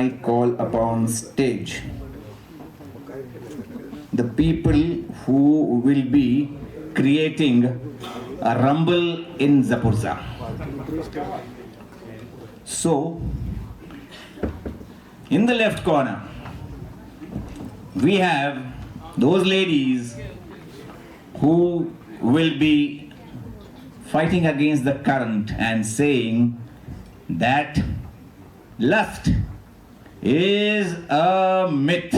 I call upon stage the people who will be creating a rumble in Zapurza. So, in the left corner, we have those ladies who will be fighting against the current and saying that lust is a myth.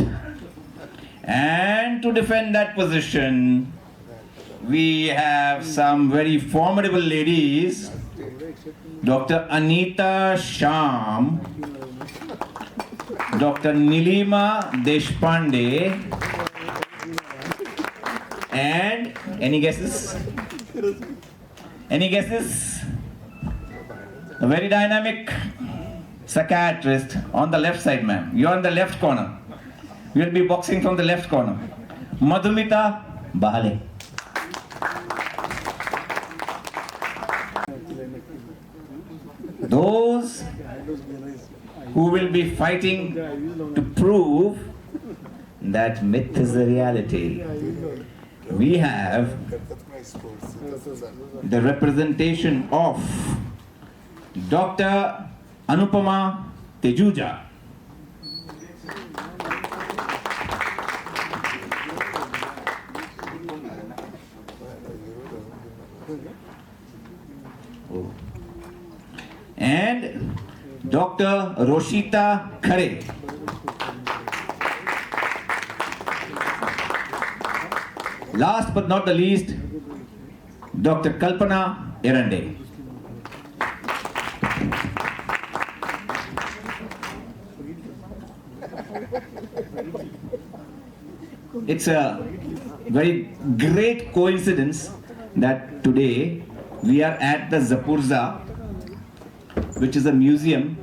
And to defend that position, we have some very formidable ladies, Dr. Anita, Shyam, Dr. Neelima, Deshpande, and any guesses? Any guesses? A very dynamic psychiatrist on the left side, ma'am. You're in the left corner. You'll be boxing from the left corner. Madhumita, Bahaley. Those who will be fighting to prove that myth is a reality. We have the representation of Dr. Anupama Tejuja. And Dr. Roshita Khare. Last but not the least, Dr. Kalpana, Erande. It's a very great coincidence that today we are at the Zapurza, which is a museum.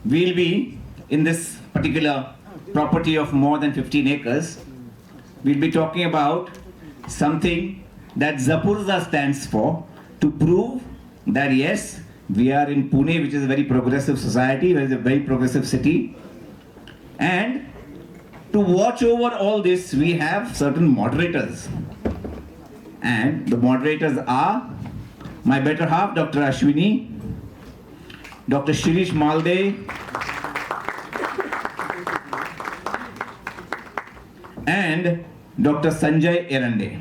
We'll be in this particular property of more than 15 acres. We'll be talking about something that Zapurza stands for, to prove that yes, we are in Pune, which is a very progressive society, which is a very progressive city. And to watch over all this, we have certain moderators. And the moderators are my better half, Dr. Ashwini, Dr. Shirish Malde, and Dr. Sanjay Erande.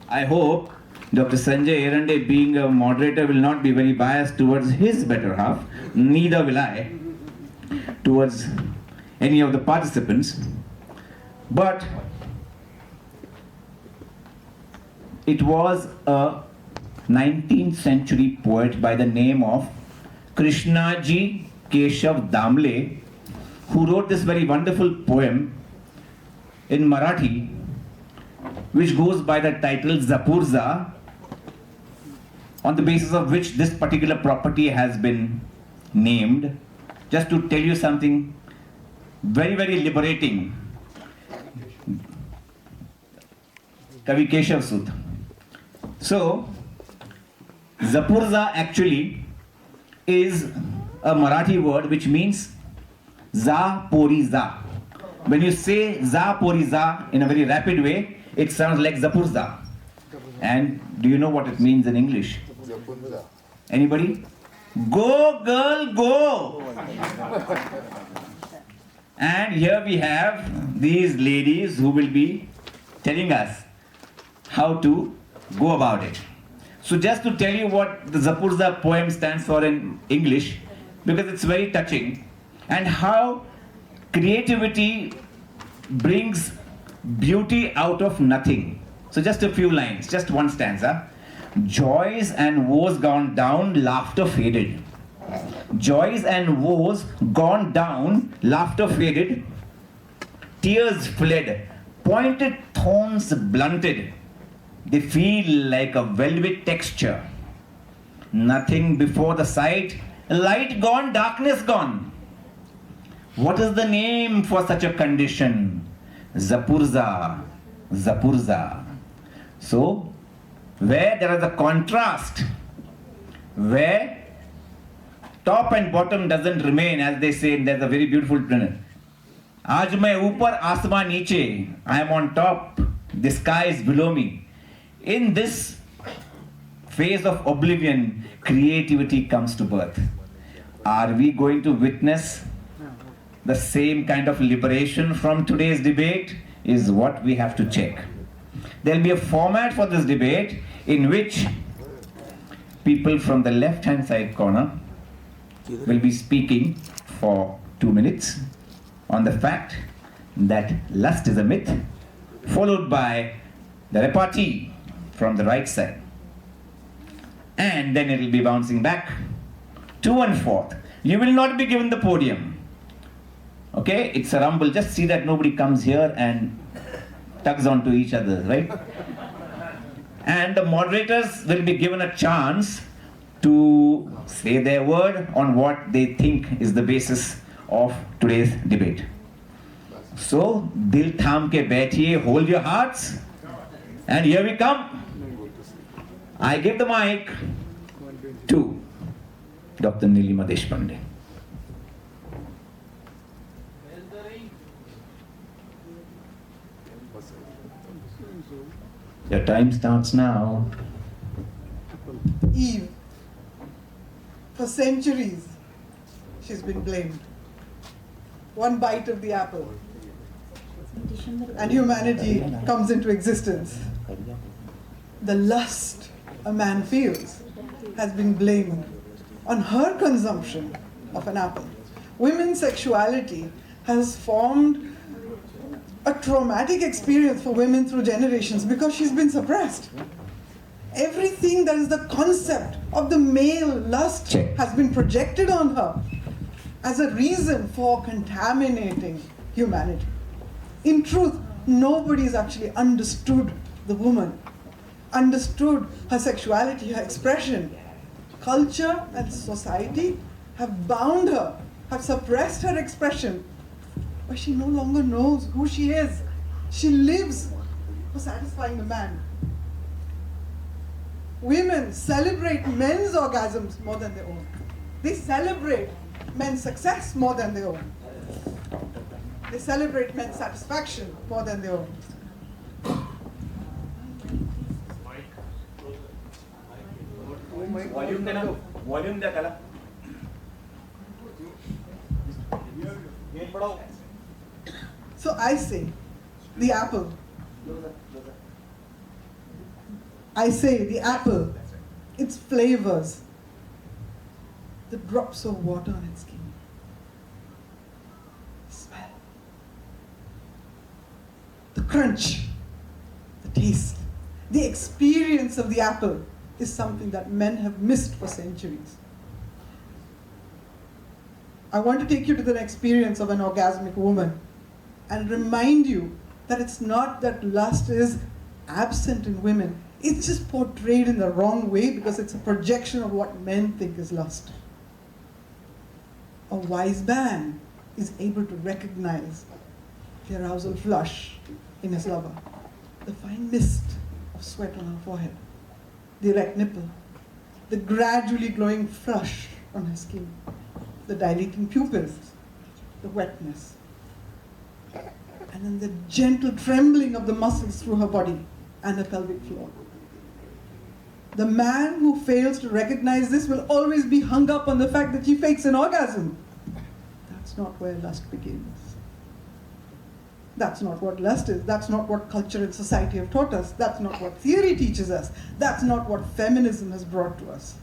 I hope Dr. Sanjay Erande, being a moderator, will not be very biased towards his better half, neither will I towards any of the participants. But it was a 19th century poet by the name of Krishnaji Keshav Damle who wrote this very wonderful poem in Marathi, which goes by the title Zapurza, on the basis of which this particular property has been named. Just to tell you something very, very liberating. Kavi Keshav Sud. So, Zapurza actually is a Marathi word which means za pori za. When you say za pori za in a very rapid way, it sounds like Zapurza. And do you know what it means in English? Anybody? Go girl, go! And here we have these ladies who will be telling us how to go about it. So just to tell you what the Zapurza poem stands for in English, because it's very touching, and how creativity brings beauty out of nothing. So just a few lines, just one stanza. Joys and woes gone down, laughter faded. Joys and woes gone down, laughter faded. Tears fled, pointed thorns blunted. They feel like a velvet texture. Nothing before the sight, light gone, darkness gone. What is the name for such a condition? Zapurza, Zapurza. So, where there is a contrast, where top and bottom doesn't remain, as they say. There's a very beautiful printer. Aaj main upar, aasman niche. I am on top. The sky is below me. In this phase of oblivion, creativity comes to birth. Are we going to witness the same kind of liberation from today's debate? Is what we have to check. There will be a format for this debate in which people from the left-hand side corner will be speaking for 2 minutes on the fact that lust is a myth, followed by the repartee from the right side. And then it will be bouncing back to and forth. You will not be given the podium. Okay, it's a rumble. Just see that nobody comes here and tugs onto each other, right? And the moderators will be given a chance to say their word on what they think is the basis of today's debate. So, dil tham ke baithiye, hold your hearts, and here we come. I give the mic to Dr. Neelima Deshpande. Your time starts now. Eve, for centuries, she's been blamed. One bite of the apple, and humanity comes into existence. The lust a man feels has been blamed on her consumption of an apple. Women's sexuality has formed a traumatic experience for women through generations because she's been suppressed. Everything that is the concept of the male lust has been projected on her as a reason for contaminating humanity. In truth, nobody has actually understood the woman, understood her sexuality, her expression. Culture and society have bound her, have suppressed her expression, but she no longer knows who she is. She lives for satisfying the man. Women celebrate men's orgasms more than their own. They celebrate men's success more than their own. They celebrate men's satisfaction more than their own. Volume दे कला. So I say, the apple. I say, the apple, its flavors, the drops of water on its skin, the smell, the crunch, the taste, the experience of the apple is something that men have missed for centuries. I want to take you to the experience of an orgasmic woman and remind you that it's not that lust is absent in women. It's just portrayed in the wrong way because it's a projection of what men think is lust. A wise man is able to recognize the arousal flush in his lover, the fine mist of sweat on her forehead, the erect nipple, the gradually glowing flush on her skin, the dilating pupils, the wetness, and then the gentle trembling of the muscles through her body and her pelvic floor. The man who fails to recognize this will always be hung up on the fact that he fakes an orgasm. That's not where lust begins. That's not what lust is. That's not what culture and society have taught us. That's not what theory teaches us. That's not what feminism has brought to us.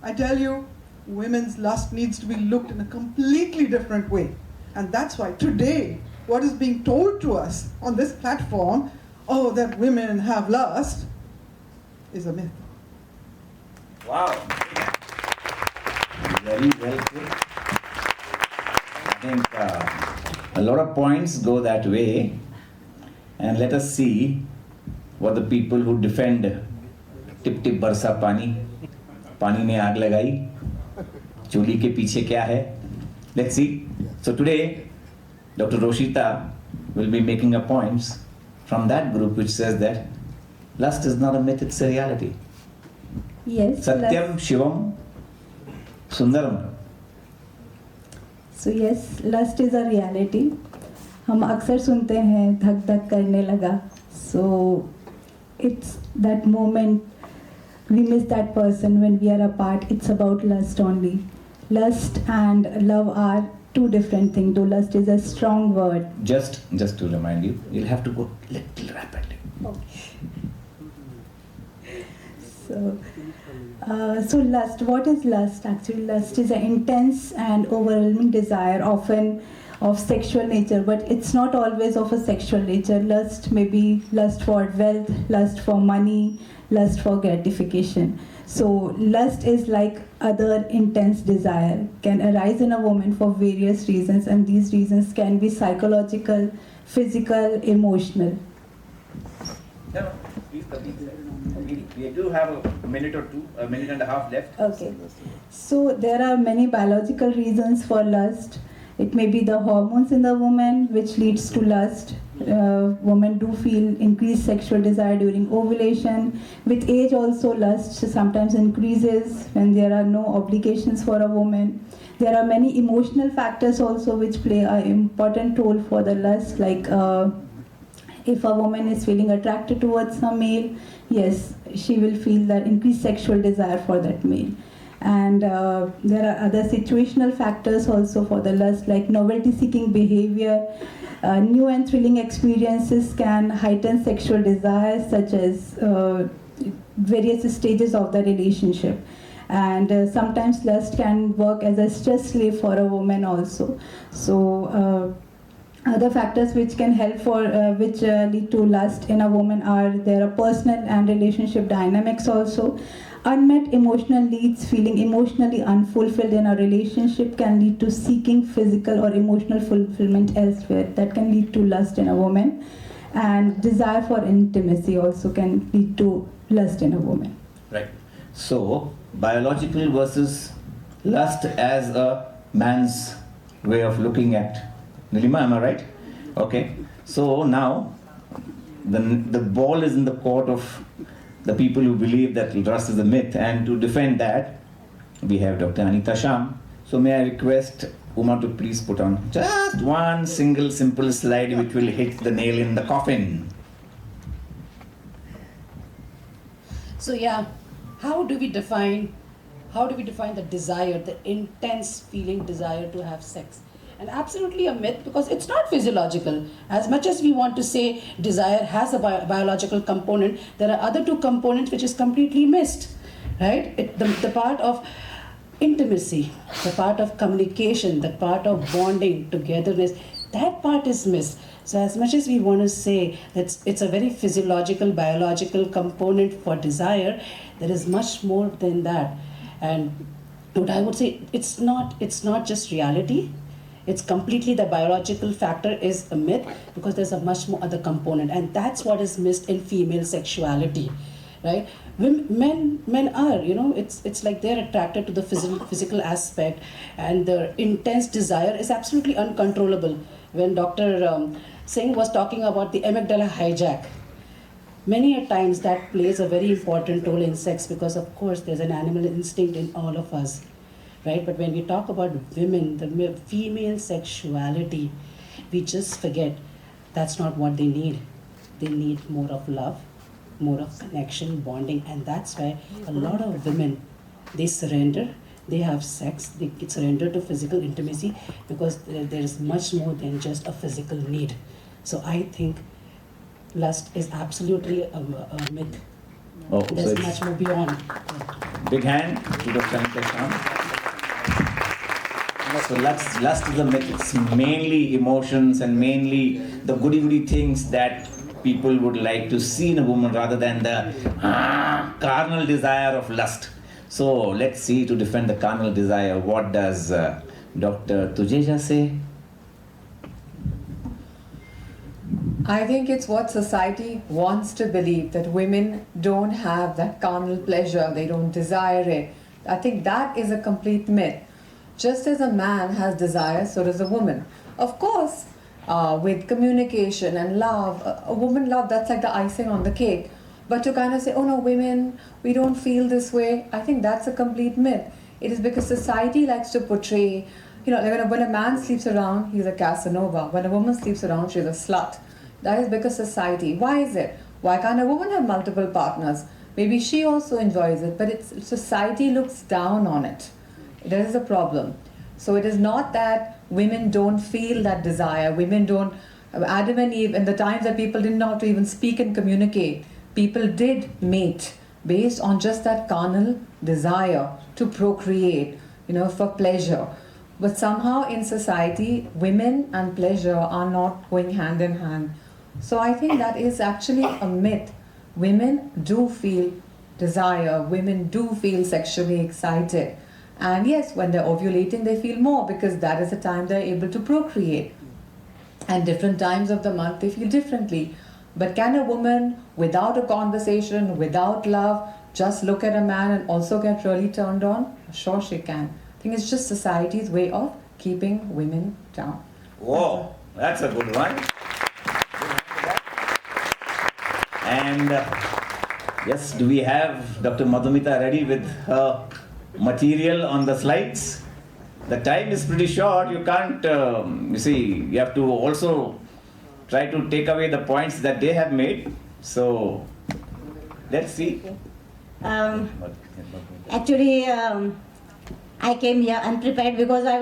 I tell you, women's lust needs to be looked in a completely different way. And that's why today, what is being told to us on this platform, oh, that women have lust, is a myth. Wow. Very well put. I think a lot of points go that way. And let us see what the people who defend tip tip barsa pani, pani ne aag lagai, choli ke piche kya hai. Let's see. So today, Dr. Roshita will be making a points from that group which says that Lust is not a myth, it's a reality. Yes. Satyam Shivam Sundaram. So yes, lust is a reality. हम अक्सर सुनते हैं धक धक करने लगा. So it's that moment we miss that person when we are apart. It's about lust only. Lust and love are two different things. Though lust is a strong word. Just to remind you, you'll have to go little rapidly. So lust, what is lust? Actually, lust is an intense and overwhelming desire, often of sexual nature, but it's not always of a sexual nature. Lust may be lust for wealth, lust for money, lust for gratification. So lust is like other intense desire, can arise in a woman for various reasons, and these reasons can be psychological, physical, emotional. No, please. We do have a minute or two, a minute and a half left. Okay. So there are many biological reasons for lust. It may be the hormones in the woman which leads to lust. Women do feel increased sexual desire during ovulation. With age also lust sometimes increases when there are no obligations for a woman. There are many emotional factors also which play an important role for the lust, like if a woman is feeling attracted towards a male, yes, she will feel that increased sexual desire for that male. And there are other situational factors also for the lust, like novelty-seeking behavior. New and thrilling experiences can heighten sexual desires, such as various stages of the relationship. And sometimes lust can work as a stress relief for a woman also. So other factors which can help for which lead to lust in a woman are there are personal and relationship dynamics also. Unmet emotional needs, feeling emotionally unfulfilled in a relationship, can lead to seeking physical or emotional fulfillment elsewhere. That can lead to lust in a woman. And desire for intimacy also can lead to lust in a woman. Right. So, biological versus lust as a man's way of looking at. Neelima, am I right? Okay. So now, the ball is in the court of the people who believe that lust is a myth, and to defend that, we have Dr. Anita Shyam. So may I request Uma to please put on just one single simple slide which will hit the nail in the coffin. So yeah, how do we define the desire, the intense feeling desire to have sex? And absolutely a myth, because it's not physiological. As much as we want to say desire has a biological component, there are other two components which is completely missed, right? The part of intimacy, the part of communication, the part of bonding, togetherness, that part is missed. So as much as we want to say that it's a very physiological, biological component for desire, there is much more than that. And what I would say, it's not just reality. It's completely the biological factor is a myth, because there's a much more other component, and that's what is missed in female sexuality, right? Men are, it's like they're attracted to the physical aspect, and their intense desire is absolutely uncontrollable. When Dr. Singh was talking about the amygdala hijack, many a times that plays a very important role in sex, because of course there's an animal instinct in all of us. Right? But when we talk about women, the female sexuality, we just forget that's not what they need. They need more of love, more of connection, bonding, and that's why a lot of women, they surrender, they have sex, they surrender to physical intimacy, because there is much more than just a physical need. So I think lust is absolutely a myth. Oh, There's much more beyond. Big hand to Dr. Anita Shyam. So lust is a myth. It's mainly emotions and mainly the goody-goody things that people would like to see in a woman, rather than the carnal desire of lust. So let's see, to defend the carnal desire, what does Dr. Tejuja say? I think it's what society wants to believe, that women don't have that carnal pleasure, they don't desire it. I think that is a complete myth. Just as a man has desire, so does a woman. Of course, with communication and love, a woman love, that's like the icing on the cake. But to kind of say, oh no, women, we don't feel this way, I think that's a complete myth. It is because society likes to portray, like when a man sleeps around, he's a Casanova. When a woman sleeps around, she's a slut. That is because society. Why is it? Why can't a woman have multiple partners? Maybe she also enjoys it, but society looks down on it. There is a problem. So it is not that women don't feel that desire. Women don't. Adam and Eve, in the times that people didn't know how to even speak and communicate, people did mate based on just that carnal desire to procreate, for pleasure. But somehow in society, women and pleasure are not going hand in hand. So I think that is actually a myth. Women do feel desire, women do feel sexually excited. And yes, when they're ovulating, they feel more because that is the time they're able to procreate. And different times of the month, they feel differently. But can a woman, without a conversation, without love, just look at a man and also get really turned on? Sure, she can. I think it's just society's way of keeping women down. Whoa, that's a good one. And yes, do we have Dr. Madhumita ready with her material on the slides? The time is pretty short. You can't, you have to also try to take away the points that they have made. So, let's see. Actually, I came here unprepared because I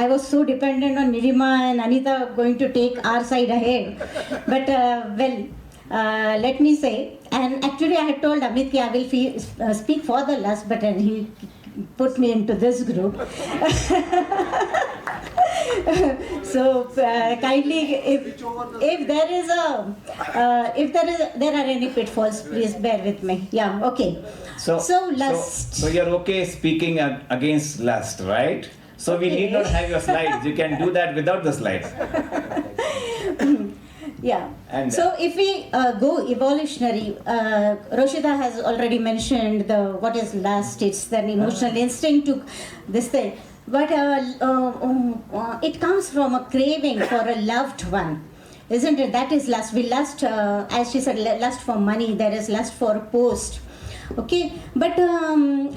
was so dependent on Neelima and Anita going to take our side ahead. But let me say, and actually I had told Amit I will speak for the lust, but he put me into this group. So kindly, if there are any pitfalls, please bear with me. Yeah, okay. So lust. So you're okay speaking against lust, right? So we need not have your slides. You can do that without the slides. Yeah. And so if we go evolutionary, Roshita has already mentioned what is lust. It's an emotional instinct to this thing. But it comes from a craving for a loved one, isn't it? That is lust. We lust, as she said, lust for money. There is lust for post. Okay, but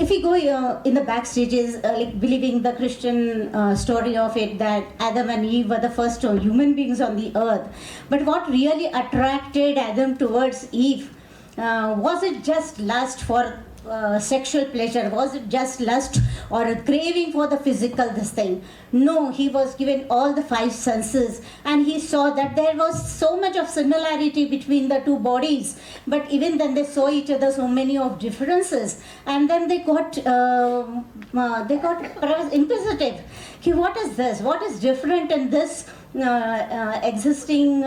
if we go in the backstages, like believing the Christian story of it, that Adam and Eve were the first human beings on the earth. But what really attracted Adam towards Eve? Was it just lust for sexual pleasure? Was it just lust or a craving for the physical thing? No, he was given all the five senses and he saw that there was so much of similarity between the two bodies, but even then they saw each other so many of differences, and then they got perhaps inquisitive. What is this? What is different in this existing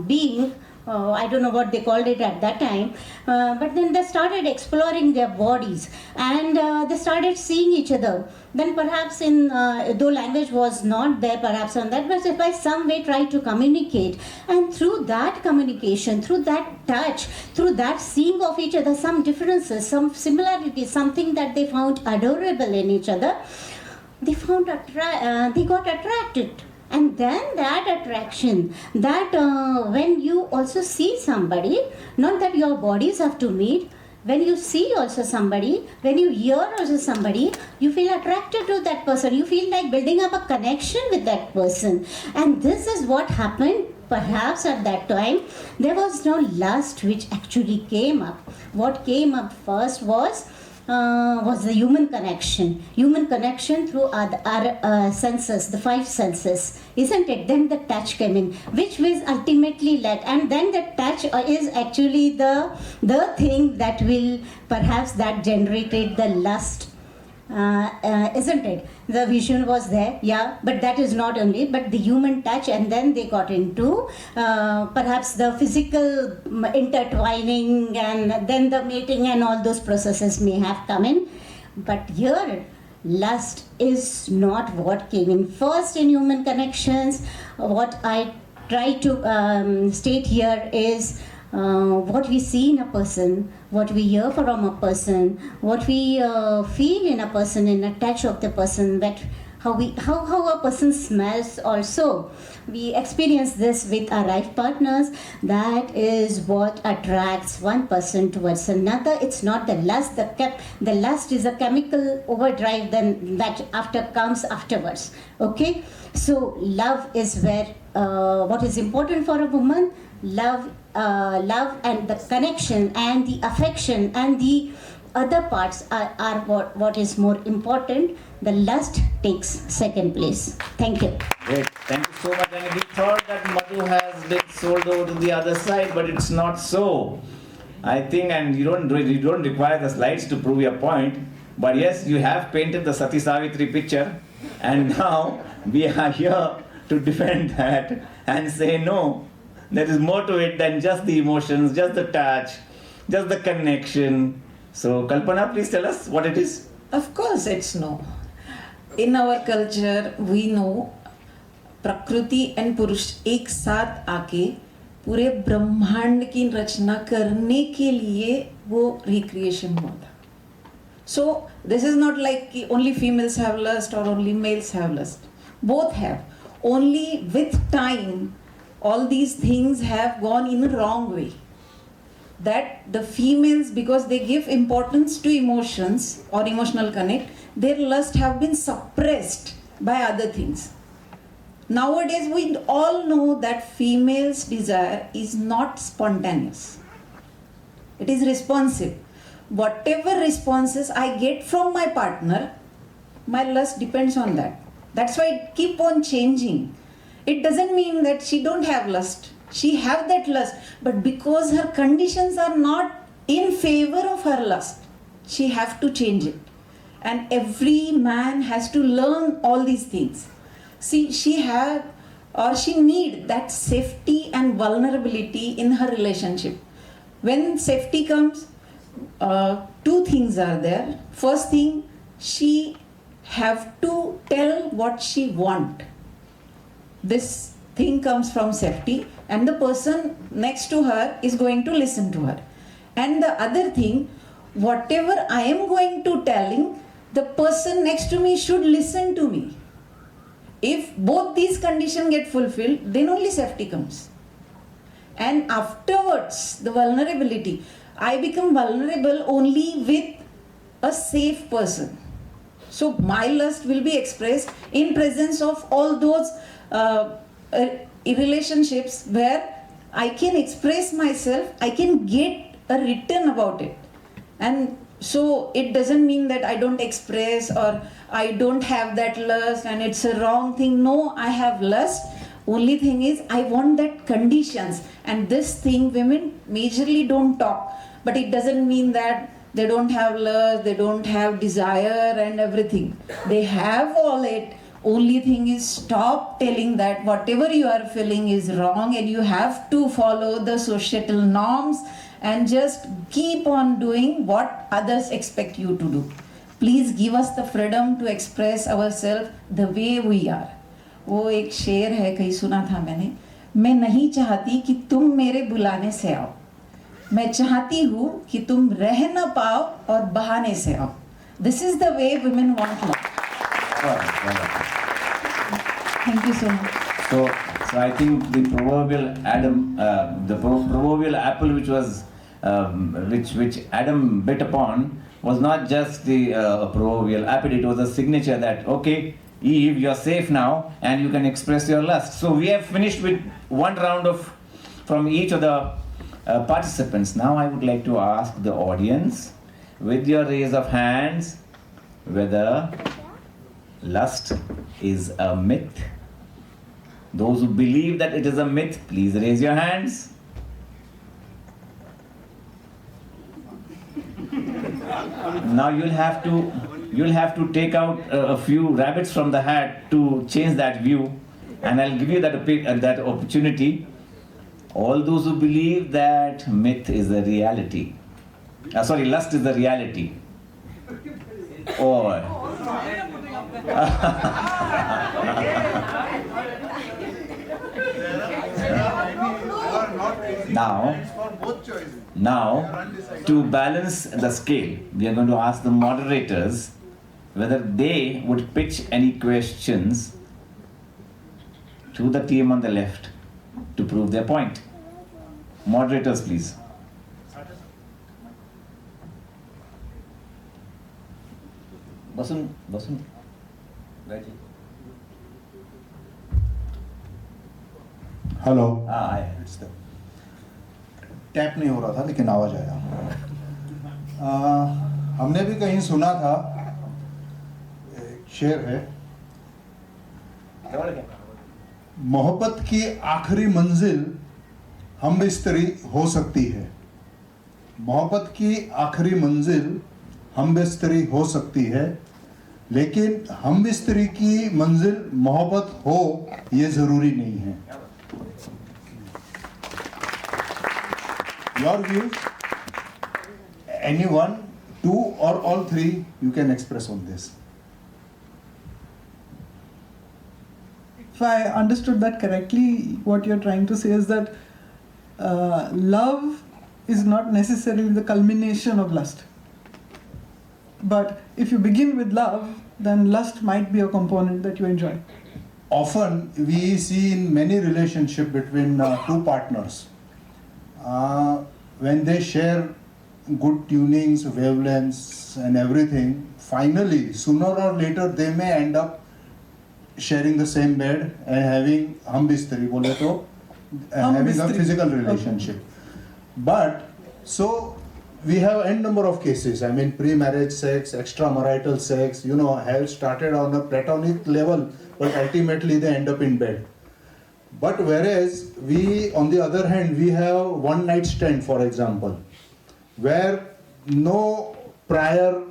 being? I don't know what they called it at that time, but then they started exploring their bodies and they started seeing each other. Then perhaps though language was not there perhaps on that, but by some way try to communicate, and through that communication, through that touch, through that seeing of each other, some differences, some similarities, something that they found adorable in each other, they got attracted. And then that attraction, that when you also see somebody, not that your bodies have to meet, when you see also somebody, when you hear also somebody, you feel attracted to that person. You feel like building up a connection with that person. And this is what happened perhaps at that time. There was no lust which actually came up. What came up first was the human connection through our senses, the five senses, isn't it? Then the touch came in, which was ultimately led, and then the touch is actually the thing that will perhaps that generated the lust, isn't it? The vision was there, yeah, but that is not only, but the human touch, and then they got into perhaps the physical intertwining, and then the mating and all those processes may have come in. But here, lust is not what came in first in human connections. What I try to state here is what we see in a person, what we hear from a person, what we feel in a person, in a touch of the person, that how a person smells also. We experience this with our life partners. That is what attracts one person towards another. It's not the lust. The lust is a chemical overdrive then that comes afterwards. Okay, so love is where what is important for a woman. Love and the connection and the affection and the other parts are what is more important. The lust takes second place. Thank you. Great. Thank you so much. And we thought that Madhu has been sold over to the other side, but it's not so. I think, and you don't require the slides to prove your point, but yes, you have painted the Sati Savitri picture, and now we are here to defend that and say no. There is more to it than just the emotions, just the touch, just the connection. So, Kalpana, please tell us what it is. Of course, it's no. In our culture, we know प्रकृति and पुरुष एक साथ आके पूरे ब्रह्मांड की रचना करने के लिए वो रिक्रिएशन हुआ था. So this is not like only females have lust or only males have lust. Both have. Only with time, all these things have gone in a wrong way. That the females, because they give importance to emotions or emotional connect, their lust have been suppressed by other things. Nowadays, we all know that females' desire is not spontaneous. It is responsive. Whatever responses I get from my partner, my lust depends on that. That's why it keep on changing. It doesn't mean that she don't have lust. She have that lust, but because her conditions are not in favor of her lust, she have to change it. And every man has to learn all these things. See, she have or she need that safety and vulnerability in her relationship. When safety comes, two things are there. First thing, she have to tell what she want. This thing comes from safety, and the person next to her is going to listen to her. And the other thing, whatever I am going to telling, the person next to me should listen to me. If both these conditions get fulfilled, then only safety comes. And afterwards, the vulnerability. I become vulnerable only with a safe person. So my lust will be expressed in presence of all those relationships where I can express myself, I can get a return about it. And so it doesn't mean that I don't express or I don't have that lust and it's a wrong thing. No, I have lust. Only thing is I want that conditions, and this thing women majorly don't talk. But it doesn't mean that they don't have lust, they don't have desire and everything. They have all it. Only thing is stop telling that whatever you are feeling is wrong and you have to follow the societal norms and just keep on doing what others expect you to do. Please give us the freedom to express ourselves the way we are. वो एक शेर है, कहीं सुना था मैंने. मैं नहीं चाहती कि तुम मेरे बुलाने से आओ. मैं चाहती हूँ कि तुम रह न पाओ और बहाने से आओ. This is the way women want love. Thank you so much. So I think the proverbial Adam, the proverbial apple which was which Adam bit upon was not just the proverbial apple. It was a signature that okay, Eve, you are safe now and you can express your lust. So we have finished with one round of from each of the participants. Now I would like to ask the audience with your raise of hands whether lust is a myth. Those who believe that it is a myth, please raise your hands. Now you'll have to take out a few rabbits from the hat to change that view, and I'll give you that opportunity. All those who believe that myth is a reality, lust is the reality. Or now, to balance the scale, we are going to ask the moderators whether they would pitch any questions to the team on the left to prove their point. Moderators, please. Basun. Right. Hello आया। Tap नहीं हो रहा था लेकिन आवाज आया। हमने भी कहीं सुना था, एक शेर है, मोहब्बत की आखिरी मंजिल हम बिस्तरी हो सकती है। मोहब्बत की आखिरी मंजिल हम बिस्तरी हो सकती है, लेकिन हम बिस्तरी की मंजिल मोहब्बत हो ये जरूरी नहीं है। Your views? Anyone, two or all three, you can express on this. If I understood that correctly, what you're trying to say is that love is not necessarily the culmination of lust. But if you begin with love, then lust might be a component that you enjoy. Often we see in many relationships between two partners, when they share good tunings, wavelengths and everything, finally, sooner or later, they may end up sharing the same bed and having bistari, bole to, having a physical relationship. But, so, we have n number of cases. I mean, pre-marriage sex, extramarital sex, have started on a platonic level, but ultimately they end up in bed. But whereas we, on the other hand, we have one night stand, for example, where no prior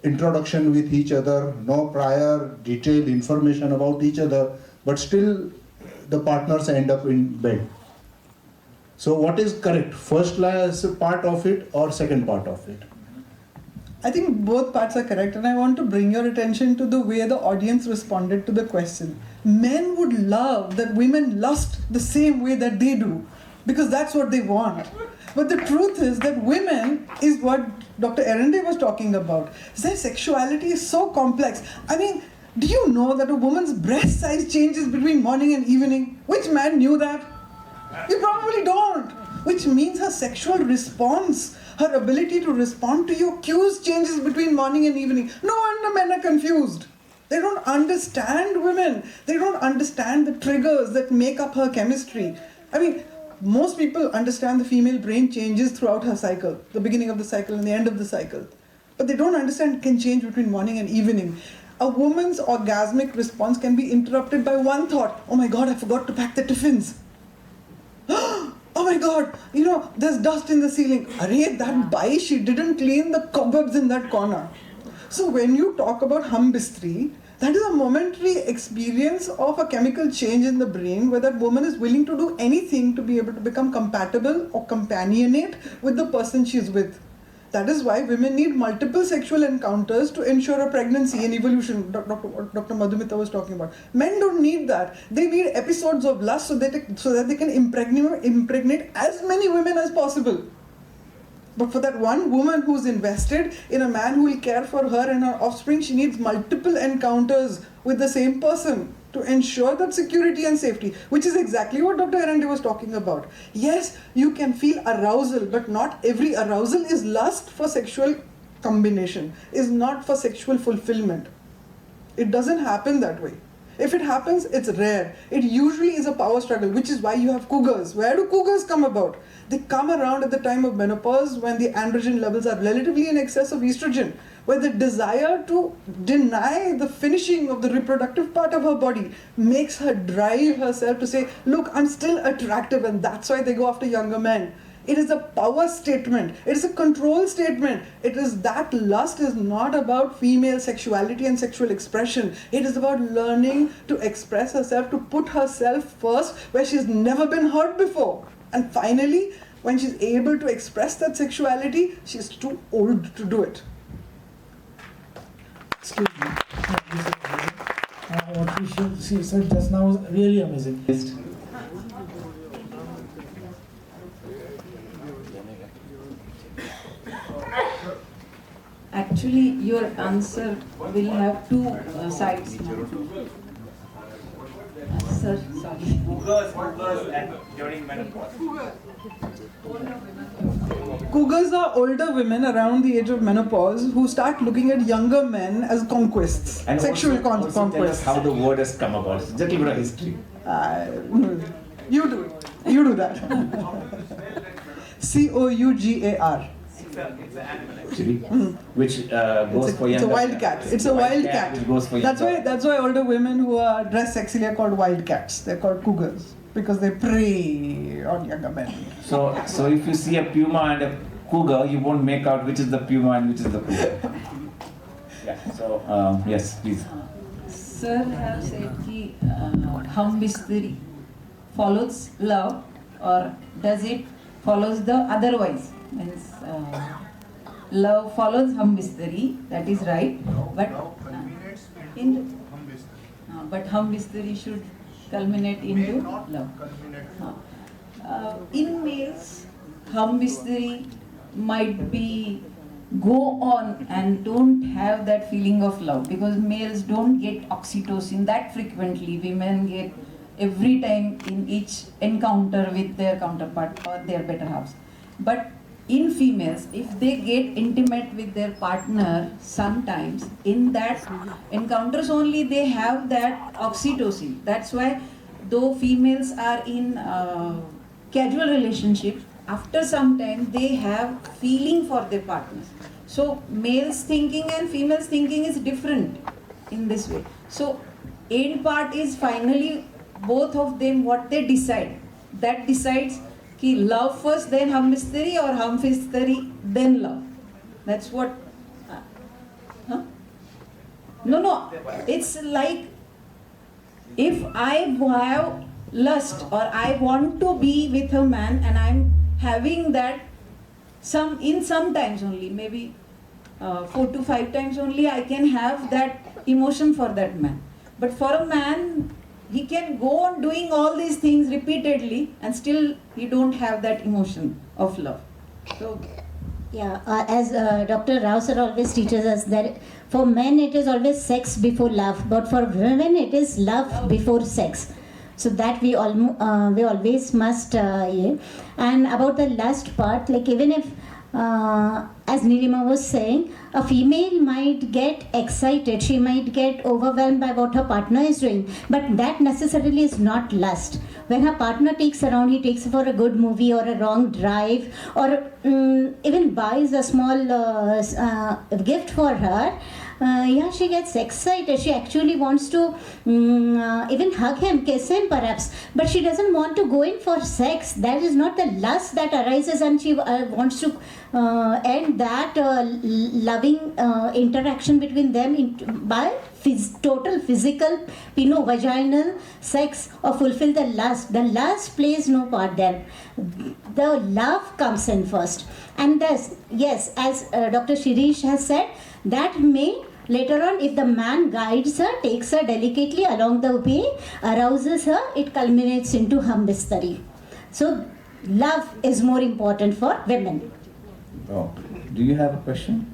introduction with each other, no prior detailed information about each other, but still the partners end up in bed. So what is correct? First part of it or second part of it? I think both parts are correct, and I want to bring your attention to the way the audience responded to the question. Men would love that women lust the same way that they do, because that's what they want. But the truth is that women is what Dr. Erande was talking about. Their sexuality is so complex. I mean, do you know that a woman's breast size changes between morning and evening? Which man knew that? You probably don't. Which means her sexual response, her ability to respond to your cues changes between morning and evening. No wonder men are confused. They don't understand women. They don't understand the triggers that make up her chemistry. I mean, most people understand the female brain changes throughout her cycle, the beginning of the cycle and the end of the cycle. But they don't understand it can change between morning and evening. A woman's orgasmic response can be interrupted by one thought. Oh my God, I forgot to pack the tiffins. Oh my God, there's dust in the ceiling. Arey, that bai, she didn't clean the cobwebs in that corner. So when you talk about bistri, that is a momentary experience of a chemical change in the brain where that woman is willing to do anything to be able to become compatible or companionate with the person she's with. That is why women need multiple sexual encounters to ensure a pregnancy and evolution. Dr. Madhumita was talking about. Men don't need that. They need episodes of lust so that they can impregnate as many women as possible. But for that one woman who's invested in a man who will care for her and her offspring, she needs multiple encounters with the same person to ensure that security and safety, which is exactly what Dr. Erande was talking about. Yes, you can feel arousal, but not every arousal is lust for sexual combination, is not for sexual fulfillment. It doesn't happen that way. If it happens, it's rare. It usually is a power struggle, which is why you have cougars. Where do cougars come about? They come around at the time of menopause when the androgen levels are relatively in excess of estrogen, where the desire to deny the finishing of the reproductive part of her body makes her drive herself to say, look, I'm still attractive, and that's why they go after younger men. It is a power statement. It is a control statement. It is that lust is not about female sexuality and sexual expression. It is about learning to express herself, to put herself first where she's never been hurt before. And finally, when she's able to express that sexuality, she's too old to do it. Excuse me. What she said just now was really amazing. Actually, your answer will have two sides now. Sir, sorry. during menopause. Cougars are older women around the age of menopause who start looking at younger men as conquests, And sexual also tell us conquests. how the word has come about. Just a little bit of history. You do it. You do that. Cougar. It's an animal actually, which goes for It's a younger wild cat. cats. It's a wild cat. Which goes for That's younger. why older women who are dressed sexily are called wild cats. They're called cougars because they prey on younger men. So if you see a puma and a cougar, you won't make out which is the puma and which is the cougar. Yeah. So yes, please. Sir have said कि हम बिस्तरी follows love or does it follows the otherwise? Means love follows हम बिस्तरी, that is right, but but हम बिस्तरी should culminate into love. In males, हम बिस्तरी might be go on and don't have that feeling of love because males don't get oxytocin that frequently. Women get every time in each encounter with their counterpart or their better halves. But in females, if they get intimate with their partner, sometimes in that encounters only they have that oxytocin. That's why though females are in casual relationships, after some time they have feeling for their partners. So males thinking and females thinking is different in this way. So end part is finally both of them what they decide. That decides कि love first, then हम बिस्तरी or हम बिस्तरी then love. That's what. Huh? No. It's like if I have lust or I want to be with a man and I'm having that sometimes only, maybe 4 to 5 times only I can have that emotion for that man. But for a man, he can go on doing all these things repeatedly and still he don't have that emotion of love. So Yeah, as Dr. Rao sir always teaches us that for men it is always sex before love, but for women it is love before sex. So that we always must. Yeah. And about the last part, like even if, as Neelima was saying, a female might get excited, she might get overwhelmed by what her partner is doing, but that necessarily is not lust. When her partner takes her around, he takes her for a good movie or a long drive, or even buys a small gift for her, yeah, she gets excited. She actually wants to even hug him, kiss him perhaps, but she doesn't want to go in for sex. That is not the lust that arises, and she wants to end that loving interaction between them by total physical, vaginal sex, or fulfill the lust. The lust plays no part there. The love comes in first. And thus, yes, as Dr. Shirish has said, that may later on, if the man guides her, takes her delicately along the way, arouses her, it culminates into hum bistari. So, love is more important for women. Oh, do you have a question?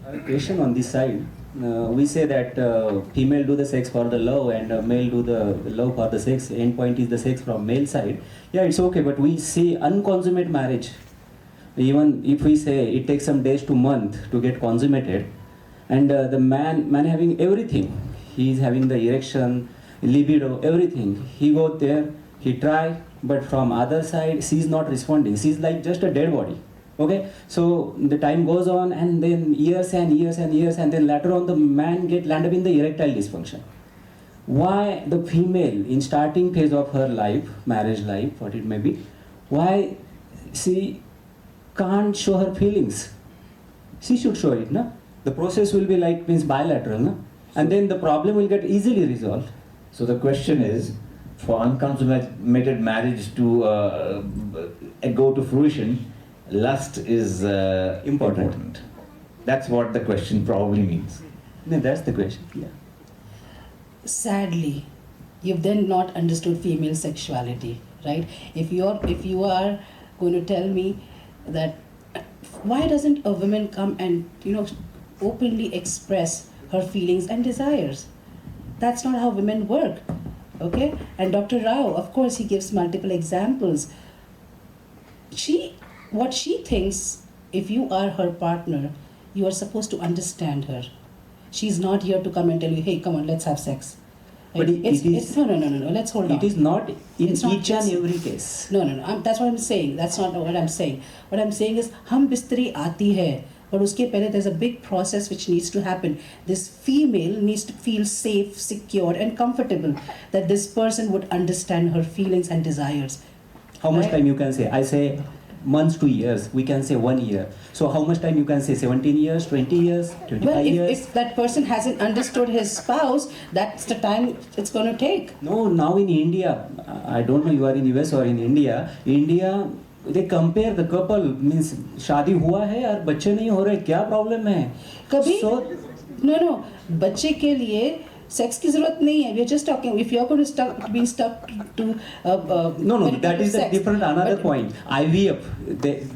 A question on this side. We say that female do the sex for the love and male do the love for the sex. End point is the sex from male side. Yeah, it's okay, but we say unconsummate marriage. Even if we say it takes some days to month to get consummated, and the man having everything, he is having the erection, libido, everything. He go there, he try, but from other side, she is not responding. She is like just a dead body. Okay, so the time goes on, and then years and years and years, and then later on the man land up in the erectile dysfunction. Why the female in starting phase of her life, marriage life, what it may be, why she can't show her feelings? She should show it, no? The process will be like means bilateral, no? And then the problem will get easily resolved. So the question is, for unconsummated marriage to go to fruition, lust is important. That's what the question probably means. No, that's the question. Yeah. Sadly, you've then not understood female sexuality, right? If you are going to tell me that why doesn't a woman come and, openly express her feelings and desires? That's not how women work. Okay? And Dr. Rao, of course, he gives multiple examples. What she thinks, if you are her partner, you are supposed to understand her. She's not here to come and tell you, hey, come on, let's have sex. But No, let's hold on. It is not in It's not each and just- every case. No, that's what I'm saying. That's not what I'm saying. What I'm saying is, हम बिस्तरी आती है, but उसके पहले there's a big process which needs to happen. This female needs to feel safe, secure, and comfortable that this person would understand her feelings and desires. How much Right. time you can say? I say months to years. We can say 1 year. So how much time you can say? 17 years, 20 years, 25 Well, years? if that person hasn't understood his spouse, that's the time it's going to take. No, now in India, I don't know you are in US or in India. India, they compare the couple, means शादी हुआ है और बच्चे नहीं हो रहे, क्या problem है? कभी So, no, बच्चे के लिए सेक्स की जरूरत नहीं है. We are just talking. If you are going to be stuck to no, when it that comes is to a sex. different another But- point. IVF,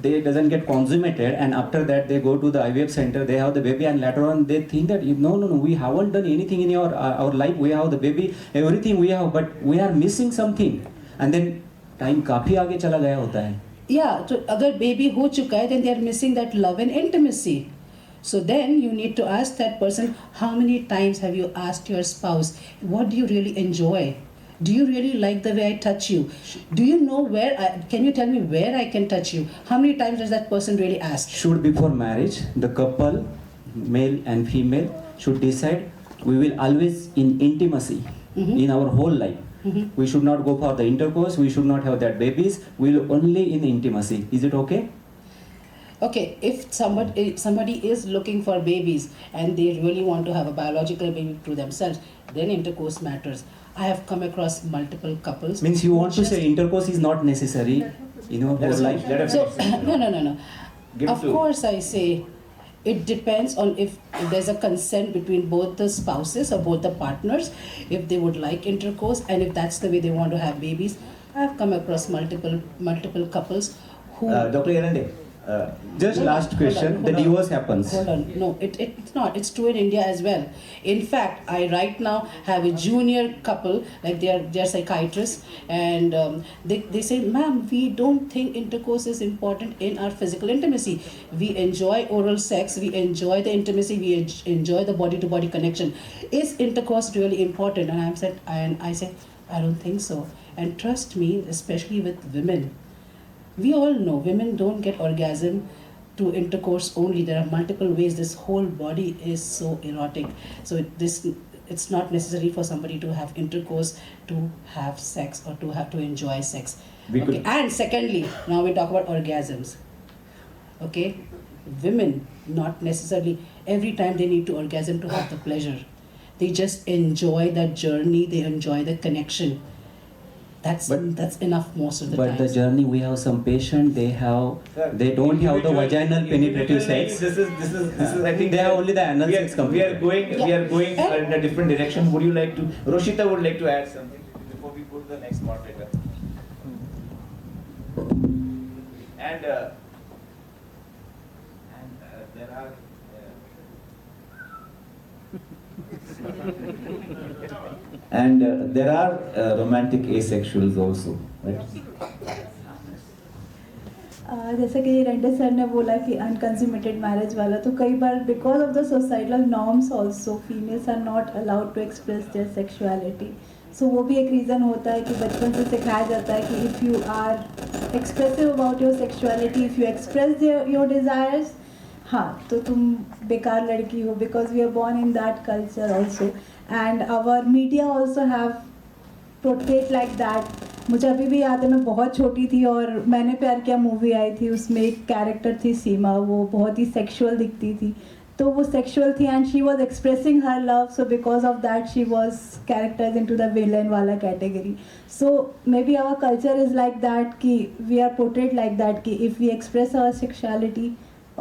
they doesn't get consummated, and after that they go to the IVF center, they have the baby, and later on they think that no, we haven't done anything in our life. We have the baby, everything we have, but we are missing something, and then time काफी आगे चला गया होता है. Yeah, तो अगर baby हो चुका है, then they are missing that love and intimacy. So then you need to ask that person, how many times have you asked your spouse, what do you really enjoy? Do you really like the way I touch you? Do you know can you tell me where I can touch you? How many times does that person really ask? Should before marriage, the couple, male and female, should decide we will always in intimacy in our whole life. We should not go for the intercourse, we should not have that babies, we will only in intimacy. Is it okay? Okay, if somebody is looking for babies and they really want to have a biological baby to themselves, then intercourse matters. I have come across multiple couples. Means you want to just- say intercourse is not necessary in our whole life? So, no. Give Of to- course, I say it depends on if there's a consent between both the spouses or both the partners, if they would like intercourse, and if that's the way they want to have babies. I've come across multiple couples who. Dr. Erande, just Hold on, last question. hold The on. divorce happens. Hold on. No, it's not. It's true in India as well. In fact, I right now have a junior couple, like they're psychiatrists, and they say, ma'am, we don't think intercourse is important in our physical intimacy. We enjoy oral sex, we enjoy the intimacy, we enjoy the body-to-body connection. Is intercourse really important? And I said, I don't think so. And trust me, especially with women. We all know women don't get orgasm to intercourse only. There are multiple ways. This whole body is so erotic. So it's not necessary for somebody to have intercourse to have sex or to enjoy sex. Okay. And secondly, now we talk about orgasms. Okay, women not necessarily every time they need to orgasm to have the pleasure. They just enjoy that journey. They enjoy the connection. That's enough most of the time. But the journey, we have some patient, they don't have the vaginal penetrative sex. This is I think They have only the anal sex we completed. are going in a different direction. Would you like to? Roshita would like to add something before we go to the next moderator. And there are. And there are romantic asexuals also, right? जैसे कि रेंडे sir ने बोला कि unconsummated marriage वाला, तो कई बार because of the societal norms also females are not allowed to express their sexuality. So वो भी एक रीज़न होता है कि बचपन से सिखाया जाता है कि if you are expressive about your sexuality, if you express your desires, हाँ तो तुम बेकार लड़की हो, because we are born in that culture also. And our media also have portrait like that. मुझे अभी भी याद है, मैं बहुत छोटी थी और मैंने प्यार किया मूवी आई थी, उसमें एक कैरेक्टर थी सीमा, वो बहुत ही सेक्सुअल दिखती थी, तो वो सेक्सुअल थी and she was expressing her love, so because of that she was characters into the villain वाला category. So maybe our culture is like that कि we are portrait like that कि if we express our sexuality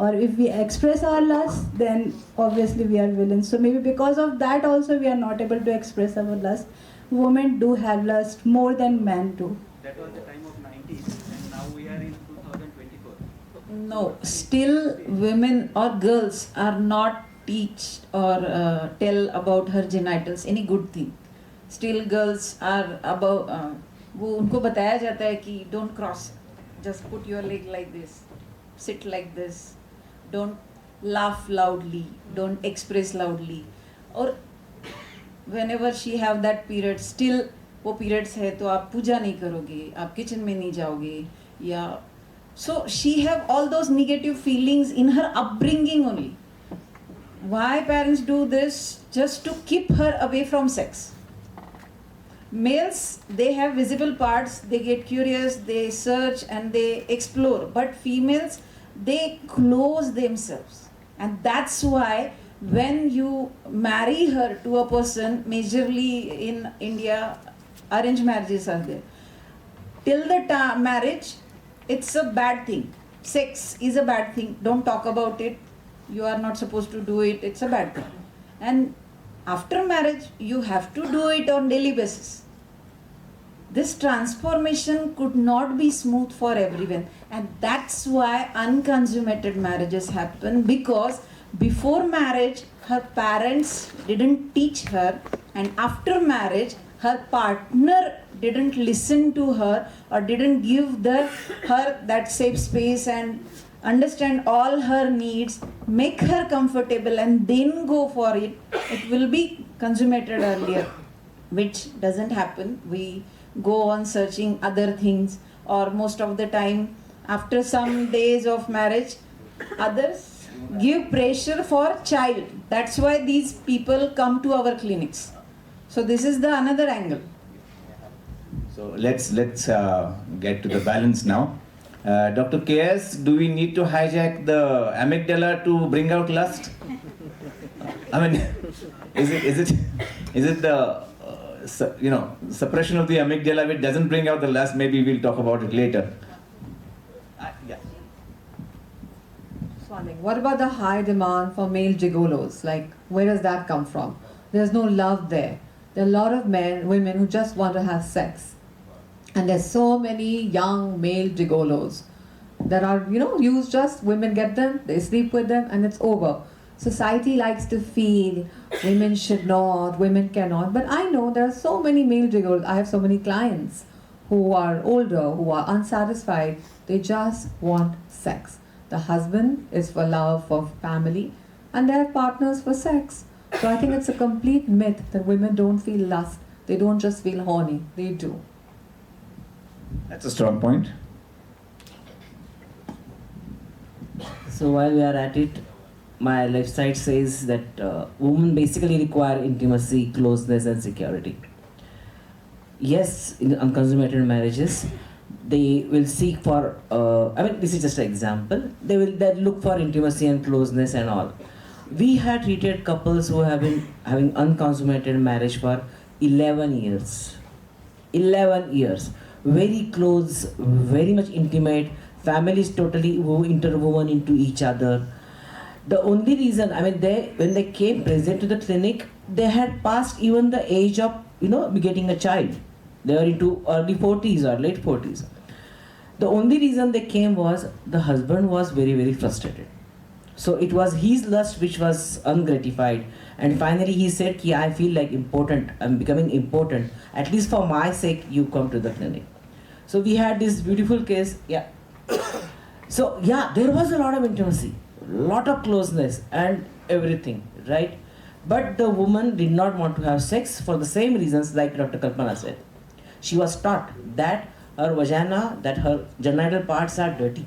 or if we express our lust, then obviously we are villains. So maybe because of that also we are not able to express our lust. Women do have lust more than men do. That was the time of 90s, and now we are in 2024. No, still women or girls are not teach or tell about her genitals any good thing. Still girls are about वो उनको बताया जाता है कि don't cross, just put your leg like this, sit like this, don't laugh loudly, don't express loudly. और whenever she have that period, still वो periods है तो आप पूजा नहीं करोगे, आप kitchen में नहीं जाओगे या so she have all those negative feelings in her upbringing only. Why parents do this? Just to keep her away from sex. Males, they have visible parts, they get curious, they search and they explore. But females, they close themselves. And that's why when you marry her to a person, majorly in India, arranged marriages are there. Till the marriage, it's a bad thing. Sex is a bad thing. Don't talk about it. You are not supposed to do it. It's a bad thing. And after marriage, you have to do it on daily basis. This transformation could not be smooth for everyone. And that's why unconsummated marriages happen, because before marriage, her parents didn't teach her, and after marriage, her partner didn't listen to her or didn't give her that safe space and understand all her needs, make her comfortable and then go for it. It will be consummated earlier, which doesn't happen. We go on searching other things, or most of the time after some days of marriage, others give pressure for child. That's why these people come to our clinics. So this is the another angle. So let's get to the balance now. Dr. KS, do we need to hijack the amygdala to bring out lust? I mean, is it the suppression of the amygdala which doesn't bring out the lust? Maybe we'll talk about it later. Yeah. Swanik, what about the high demand for male gigolos? Like, where does that come from? There's no love there. There are a lot of women who just want to have sex. And there's so many young male gigolos that are, used just, women get them, they sleep with them, and it's over. Society likes to feel women should not, women cannot. But I know there are so many male gigolos. I have so many clients who are older, who are unsatisfied. They just want sex. The husband is for love, for family, and they have partners for sex. So I think it's a complete myth that women don't feel lust. They don't just feel horny. They do. That's a strong point. So while we are at it, my left side says that women basically require intimacy, closeness and security. Yes, in unconsummated marriages, they will seek for, this is just an example, they will look for intimacy and closeness and all. We had treated couples who have been having unconsummated marriage for 11 years. 11 years. Very close, very much intimate, families totally interwoven into each other. The only reason, when they came present to the clinic, they had passed even the age of, getting a child. They were into early 40s or late 40s. The only reason they came was the husband was very, very frustrated. So it was his lust which was ungratified, and finally he said, I feel like important, I'm becoming important, at least for my sake you come to the clinic. So we had this beautiful case, So there was a lot of intimacy, lot of closeness and everything, right? But the woman did not want to have sex for the same reasons like Dr. Kalpana said. She was taught that her vagina, that her genital parts are dirty.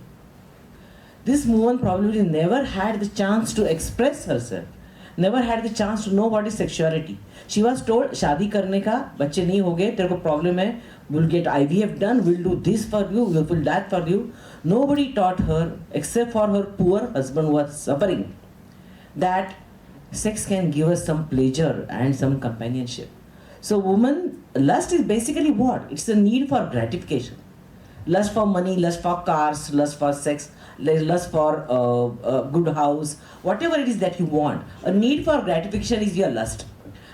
This woman probably never had the chance to express herself, never had the chance to know what is sexuality. She was told, शादी करने का, बच्चे नहीं होंगे, तेरे को problem है, we'll get IVF done, we'll do this for you, we'll do that for you. Nobody taught her, except for her poor husband who was suffering, that sex can give us some pleasure and some companionship. So woman, lust is basically what? It's a need for gratification. Lust for money, lust for cars, lust for sex, lust for a good house, whatever it is that you want. A need for gratification is your lust.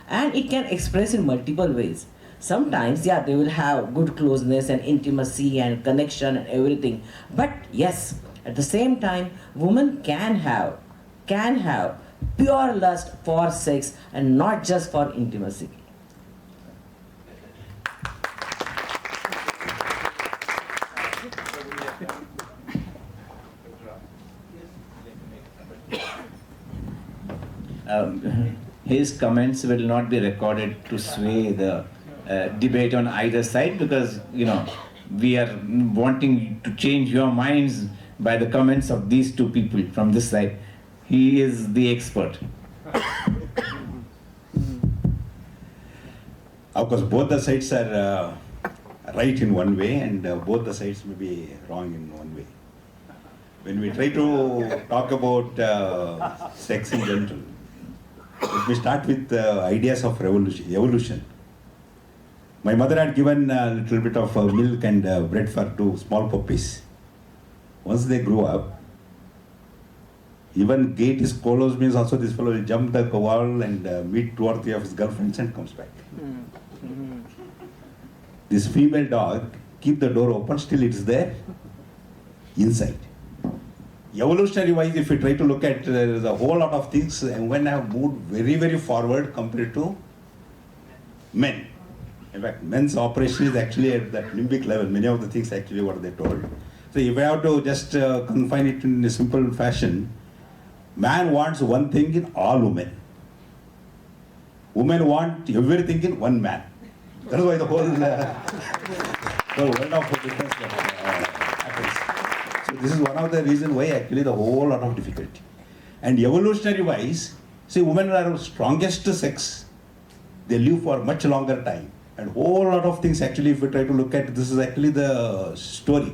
And it can express in multiple ways. Sometimes, they will have good closeness and intimacy and connection and everything. But yes, At the same time, women can have pure lust for sex and not just for intimacy. His comments will not be recorded to sway the debate on either side, because we are wanting to change your minds by the comments of these two people from this side. He is the expert. Of course, both the sides are right in one way, and both the sides may be wrong in one way. When we try to talk about sex in general, let me start with ideas of evolution. My mother had given a little bit of milk and bread for two small puppies. Once they grew up, even gate is closed means also this fellow will jump the wall and meet 2 or 3 of his girlfriends and comes back. This female dog, keep the door open, still it is there inside. Evolutionary wise, if you try to look at, there is a whole lot of things women have moved very, very forward compared to men. In fact, men's operation is actually at that limbic level. Many of the things actually what they told. So if I have to just confine it in a simple fashion, man wants one thing in all women. Women want everything in one man. That is why the whole world of difference happens. So this is one of the reasons why actually the whole lot of difficulty. And evolutionary wise, see, women are strongest sex. They live for much longer time. And whole lot of things actually, if we try to look at, this is actually the story.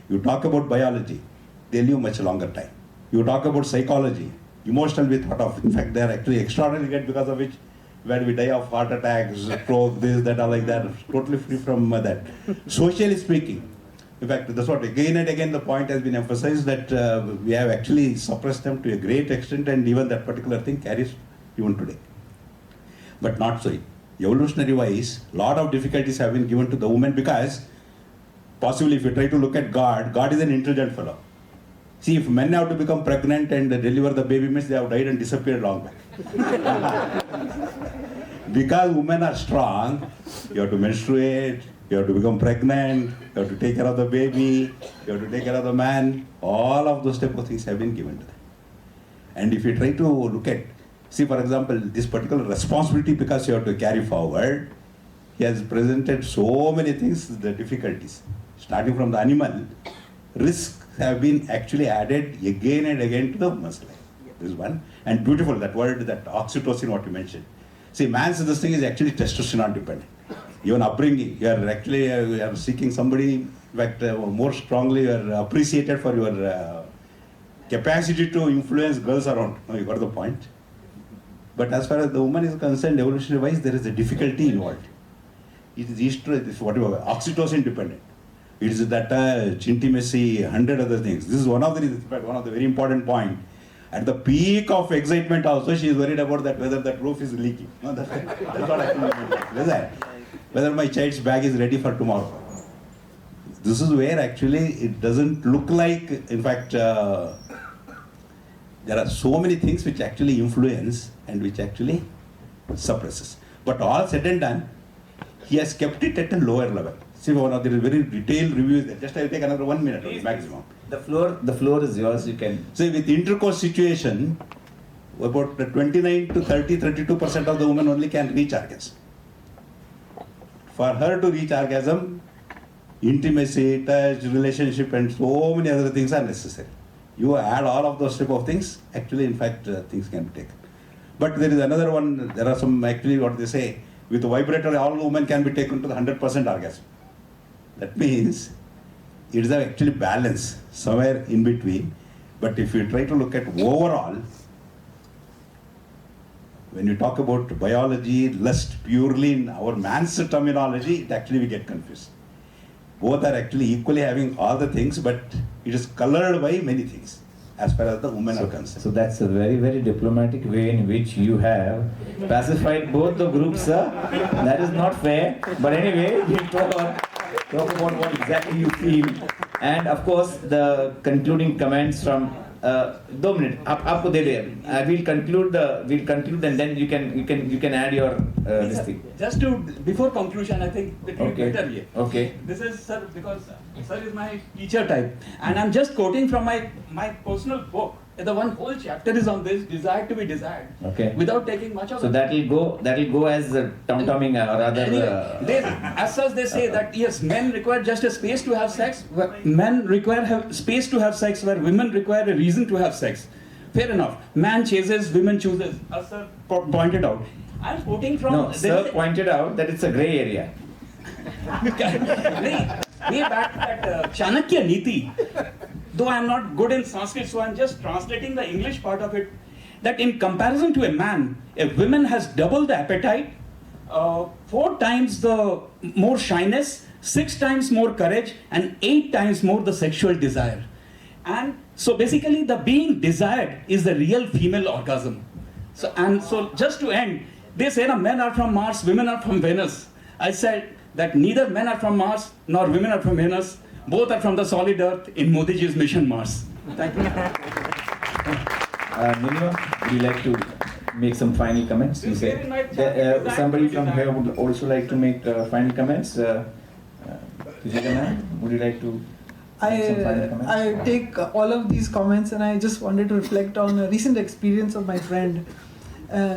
You talk about biology, they live much longer time. You talk about psychology, emotional we thought of. In fact, they are actually extraordinarily good, because of which when we die of heart attacks, stroke, this, that, all like that, totally free from that. Socially speaking, in fact, that's what again and again the point has been emphasized, that we have actually suppressed them to a great extent, and even that particular thing carries even today. But not so. Evolutionary wise, lot of difficulties have been given to the woman, because possibly if you try to look at God, God is an intelligent fellow. See, if men have to become pregnant and deliver the baby, means they have died and disappeared long back. Because women are strong, you have to menstruate, you have to become pregnant, you have to take care of the baby, you have to take care of the man. All of those type of things have been given to them. And if you try to look at, see, for example, this particular responsibility, because you have to carry forward, he has presented so many things, the difficulties. Starting from the animal, risks have been actually added again and again to the woman's life. This is one. And beautiful, that word, that oxytocin, what you mentioned. See, man's this thing is actually testosterone dependent. Even upbringing, you are actually you are seeking somebody, in fact, more strongly, you are appreciated for your capacity to influence girls around. No, you got the point. But as far as the woman is concerned, evolutionary wise, there is a difficulty involved. It is estrogenic, this whatever, oxytocin dependent. It is that intimacy, 100 other things. This is one of the reasons, in fact, one of the very important point. At the peak of excitement also, she is worried about that whether that roof is leaking. No, that's what I think. Whether my child's bag is ready for tomorrow. This is where actually it doesn't look like, in fact, there are so many things which actually influence and which actually suppresses. But all said and done, he has kept it at a lower level. See, one of the very detailed reviews there. Just I'll take another 1 minute only, maximum. The floor is yours. You can. See, with intercourse situation, about 29 to 32% of the women only can reach orgasm. For her to reach orgasm, intimacy, touch, relationship, and so many other things are necessary. You add all of those type of things, actually, in fact, things can be taken. But there is another one. There are some actually what they say, with the vibrator, all women can be taken to the 100% orgasm. That means it is actually balance somewhere in between. But if you try to look at overall, when you talk about biology, lust purely in our man's terminology, it actually we get confused. Both are actually equally having all the things, but it is colored by many things as far as the women are concerned. So that's a very, very diplomatic way in which you have pacified both the groups, sir. That is not fair. But anyway, we'll talk about what exactly you feel. And of course, the concluding comments from 2 minutes. आपको दे दे. We'll conclude and then you can add your this thing. Just to before conclusion, I think it will be Okay. better here. Okay. This is sir because sir is my teacher type, and I'm just quoting from my personal book. The one whole chapter is on this desire to be desired. Okay. Without taking much of So that'll go as tom-tomming or rather. Anyway, as such they say that yes, men require just a space to have sex. Men require space to have sex, where women require a reason to have sex. Fair enough. Man chases, women chooses. As sir pointed out. I'm quoting from. No, sir pointed out that it's a grey area. Way back at Chanakya Niti. Though I am not good in Sanskrit, so I am just translating the English part of it. That in comparison to a man, a woman has double the appetite, 4 times the more shyness, 6 times more courage, and 8 times more the sexual desire. And so basically, the being desired is the real female orgasm. So just to end, they say that men are from Mars, women are from Venus. I said that neither men are from Mars nor women are from Venus. Both are from the solid earth in Modi ji's mission Mars. Thank you. Neelima, would you like to make some final comments? You said somebody from here would also like to make final comments. Tejuja ma'am, would you like to make some final comments? I take all of these comments and I just wanted to reflect on a recent experience of my friend.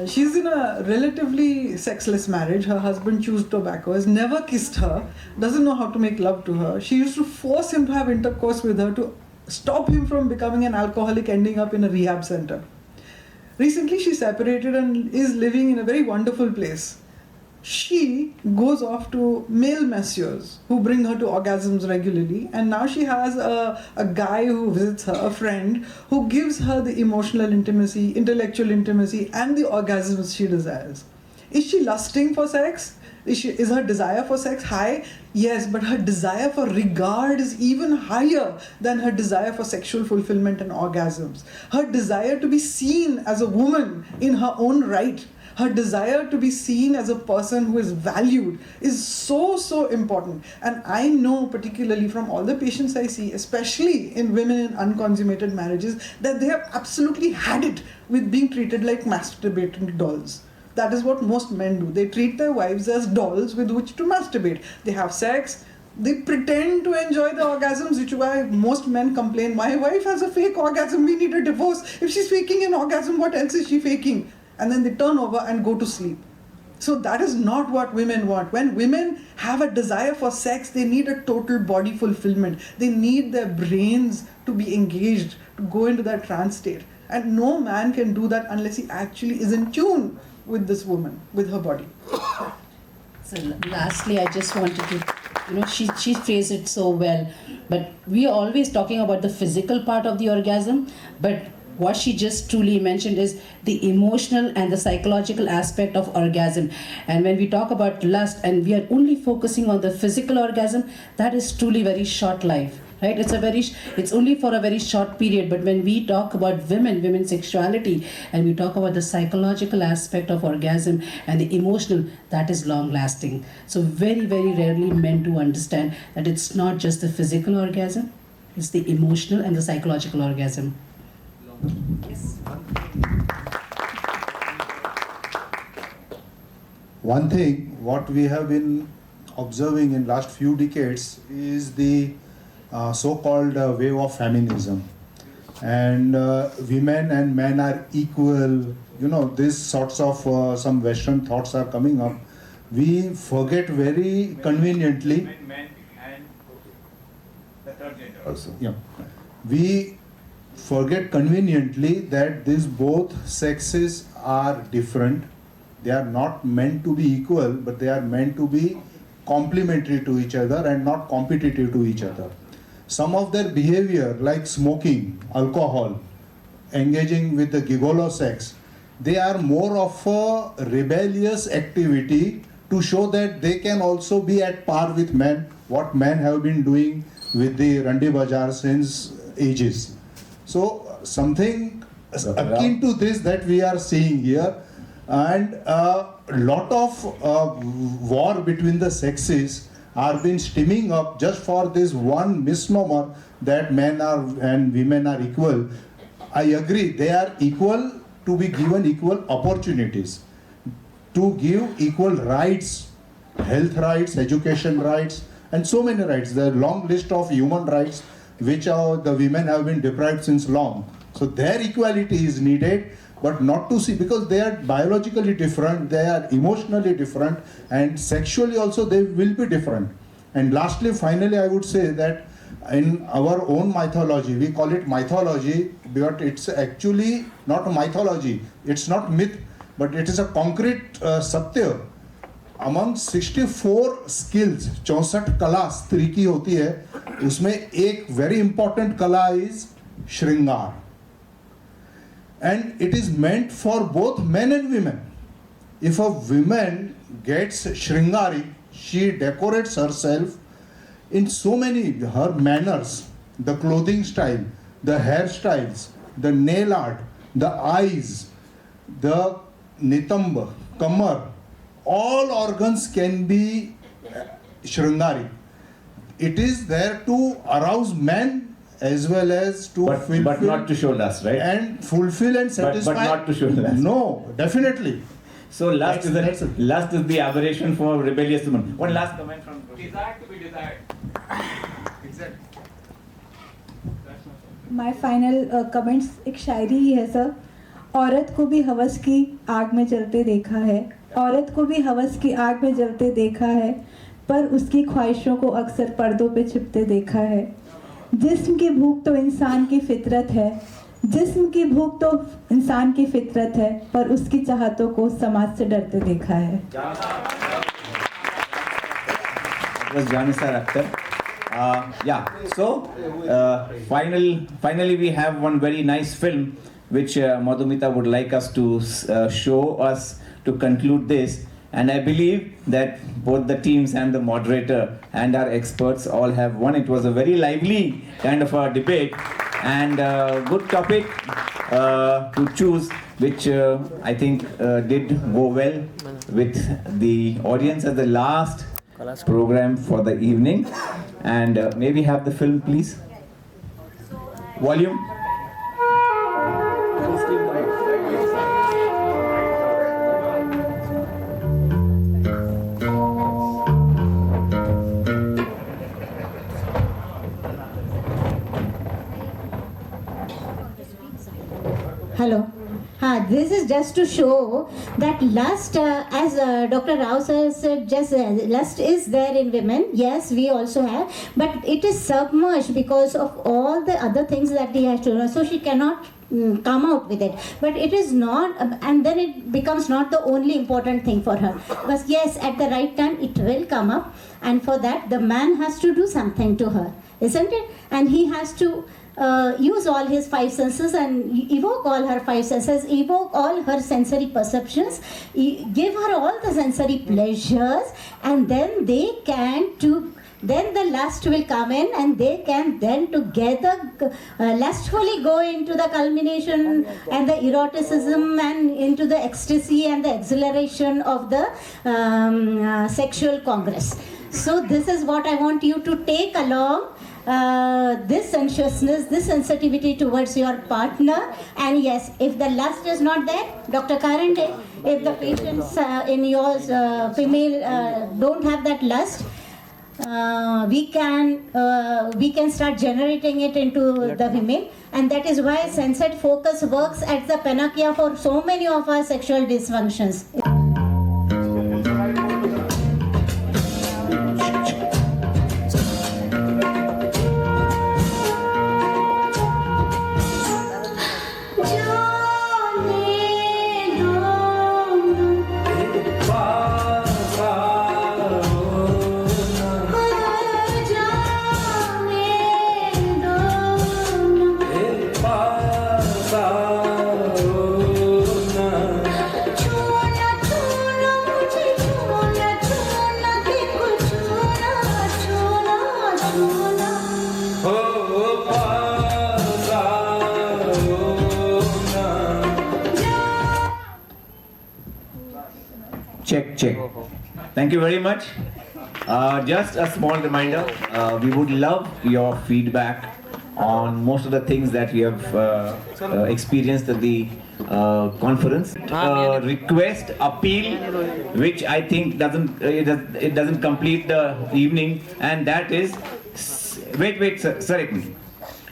She's in a relatively sexless marriage. Her husband chews tobacco, has never kissed her, doesn't know how to make love to her. She used to force him to have intercourse with her to stop him from becoming an alcoholic, ending up in a rehab center. Recently, she separated and is living in a very wonderful place. She goes off to male masseurs who bring her to orgasms regularly, and now she has a guy who visits her, a friend, who gives her the emotional intimacy, intellectual intimacy, and the orgasms she desires. Is she lusting for sex? Is her desire for sex high? Yes, but her desire for regard is even higher than her desire for sexual fulfillment and orgasms. Her desire to be seen as a woman in her own right, her desire to be seen as a person who is valued is so important. And I know particularly from all the patients I see, especially in women in unconsummated marriages, that they have absolutely had it with being treated like masturbating dolls. That is what most men do. They treat their wives as dolls with which to masturbate. They have sex, they pretend to enjoy the orgasms, which is why most men complain, my wife has a fake orgasm, we need a divorce. If she's faking an orgasm, what else is she faking? And then they turn over and go to sleep. So that is not what women want. When women have a desire for sex, they need a total body fulfillment. They need their brains to be engaged, to go into that trance state. And no man can do that unless he actually is in tune with this woman, with her body. So lastly, I just wanted to, she phrased it so well, but we are always talking about the physical part of the orgasm, but what she just truly mentioned is the emotional and the psychological aspect of orgasm. And when we talk about lust and we are only focusing on the physical orgasm, that is truly very short life. Right? It's only for a very short period. But when we talk about women's sexuality, and we talk about the psychological aspect of orgasm and the emotional, that is long lasting. So very rarely men do understand that it's not just the physical orgasm, it's the emotional and the psychological orgasm. Yes. One thing, what we have been observing in last few decades is the so-called wave of feminism. And women and men are equal. These sorts of some Western thoughts are coming up. We forget very conveniently. Men and the third gender also. Yeah. We forget conveniently that these both sexes are different. They are not meant to be equal, but they are meant to be complementary to each other and not competitive to each other. Some of their behavior, like smoking, alcohol, engaging with the gigolo sex, they are more of a rebellious activity to show that they can also be at par with men, what men have been doing with the Randi Bazaar since ages. So something akin to this that we are seeing here, and a lot of war between the sexes are being steaming up just for this one misnomer that men are and women are equal. I agree, they are equal to be given equal opportunities, to give equal rights, health rights, education rights, and so many rights. There are a long list of human rights which the women have been deprived since long. So their equality is needed, but not to see, because they are biologically different, they are emotionally different, and sexually also they will be different. And lastly, finally, I would say that in our own mythology, we call it mythology, but it's actually not mythology, it's not myth, but it is a concrete satya. Among 64 skills, 64 कला स्त्री की होती है, उसमें एक very important कला is श्रृंगार. And it is meant for both men and women. If a woman gets shringari, she decorates herself in so many, her manners, the clothing style, the hairstyles, the nail art, the eyes, the nitamb, kamar, all organs can be shringari. It is there to arouse men as well as to fulfill. But not to show lust, right? And fulfill and satisfy. But not to show lust. No, definitely. So lust is the aberration for rebellious women. One last comment from Roshita. Desire to be desired. Exactly. My final comments एक शायरी ही है sir. औरत को भी हवस की आग में जलते देखा है, औरत को भी हवस की आग में जलते देखा है, पर उसकी ख्वाहिशों को अक्सर पर्दों पे छिपते देखा है. जिस्म की भूख तो इंसान की फितरत है, जिस्म की भूख तो इंसान की फितरत है, पर उसकी चाहतों को समाज से डरते देखा है. It was Janisa Akhtar. Yeah, so finally we have one very nice film which Madhumita would like us to show us to conclude this. And I believe that both the teams and the moderator and our experts all have won. It was a very lively kind of a debate and good topic to choose, which I think did go well with the audience as the last program for the evening. And may we have the film, please? Volume. Hello. This is just to show that lust, as Dr. Rao sir said, lust is there in women. Yes, we also have, but it is submerged because of all the other things that he has to know. So she cannot come out with it. But it is not, and then it becomes not the only important thing for her. But yes, at the right time it will come up, and for that the man has to do something to her, isn't it? And he has to use all his five senses and evoke all her five senses, evoke all her sensory perceptions, give her all the sensory pleasures, and then then the lust will come in, and they can then together lustfully go into the culmination and the eroticism and into the ecstasy and the exhilaration of the sexual congress. So this is what I want you to take along. This sensuousness, this sensitivity towards your partner, and yes, if the lust is not there, Dr. Erande, if the patients in yours female don't have that lust, we can start generating it into the female, and that is why Sensate Focus works at the panacea for so many of our sexual dysfunctions. Check. Thank you very much. Just a small reminder, we would love your feedback on most of the things that we have experienced at the conference. Request, appeal, which I think it doesn't complete the evening, and that is, wait, sir, correct me.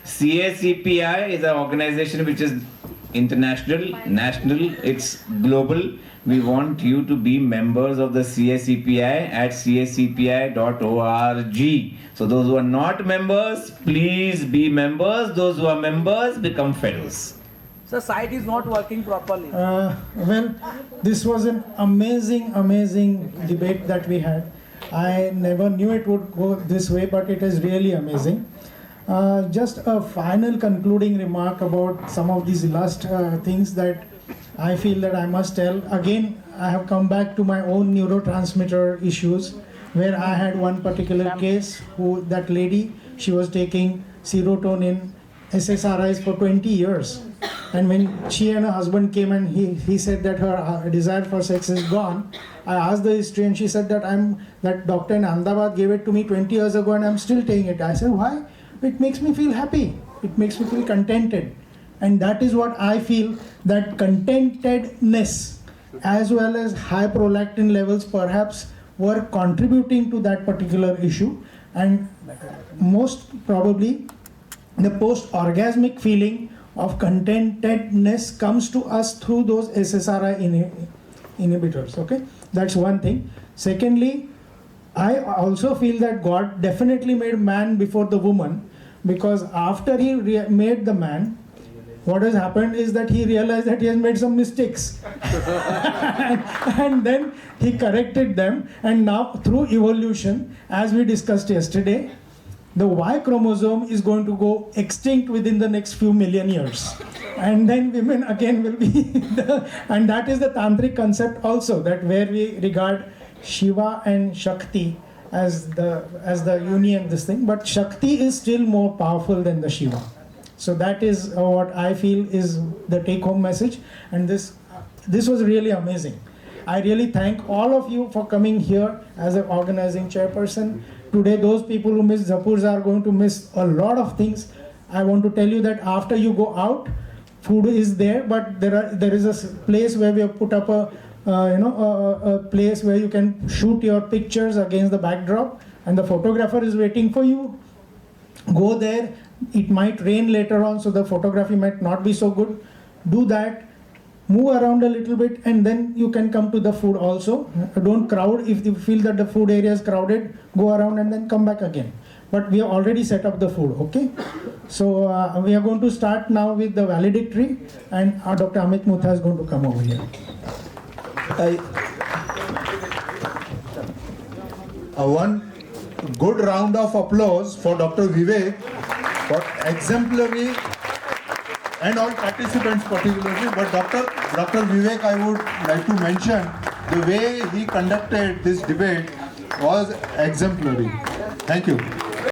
CACPI is an organization which is international, national, it's global. We want you to be members of the CACPI at cacpi.org. So those who are not members, please be members. Those who are members, become fellows. So site is not working properly. Well, this was an amazing debate that we had. I never knew it would go this way, but it is really amazing. Just a final concluding remark about some of these last things that I feel that I must tell. Again, I have come back to my own neurotransmitter issues, where I had one particular case that lady, she was taking serotonin, SSRIs for 20 years. And when she and her husband came and he said that her desire for sex is gone, I asked the history and she said that that doctor in Ahmedabad gave it to me 20 years ago and I'm still taking it. I said, why? It makes me feel happy. It makes me feel contented. And that is what I feel, that contentedness as well as high prolactin levels perhaps were contributing to that particular issue. And most probably the post-orgasmic feeling of contentedness comes to us through those SSRI inhibitors. Okay, that's one thing. Secondly, I also feel that God definitely made man before the woman, because after he made the man, what has happened is that he realized that he has made some mistakes and then he corrected them, and now through evolution, as we discussed yesterday, the Y chromosome is going to go extinct within the next few million years, and then women again will be and that is the tantric concept also, that where we regard Shiva and Shakti as the union, this thing, but Shakti is still more powerful than the Shiva. So that is what I feel is the take-home message, and this was really amazing. I really thank all of you for coming here as an organizing chairperson. Today, those people who miss Zapurs are going to miss a lot of things. I want to tell you that after you go out, food is there, but there is a place where we have put up a place where you can shoot your pictures against the backdrop, and the photographer is waiting for you. Go there. It might rain later on, so the photography might not be so good. Do that. Move around a little bit, and then you can come to the food also. Don't crowd. If you feel that the food area is crowded, go around and then come back again. But we have already set up the food, okay? So we are going to start now with the valedictory, and Dr. Amit Mutha is going to come over here. One good round of applause for Dr. Vivek for exemplary, and all participants particularly, but Dr. Vivek, I would like to mention the way he conducted this debate was exemplary. Thank you.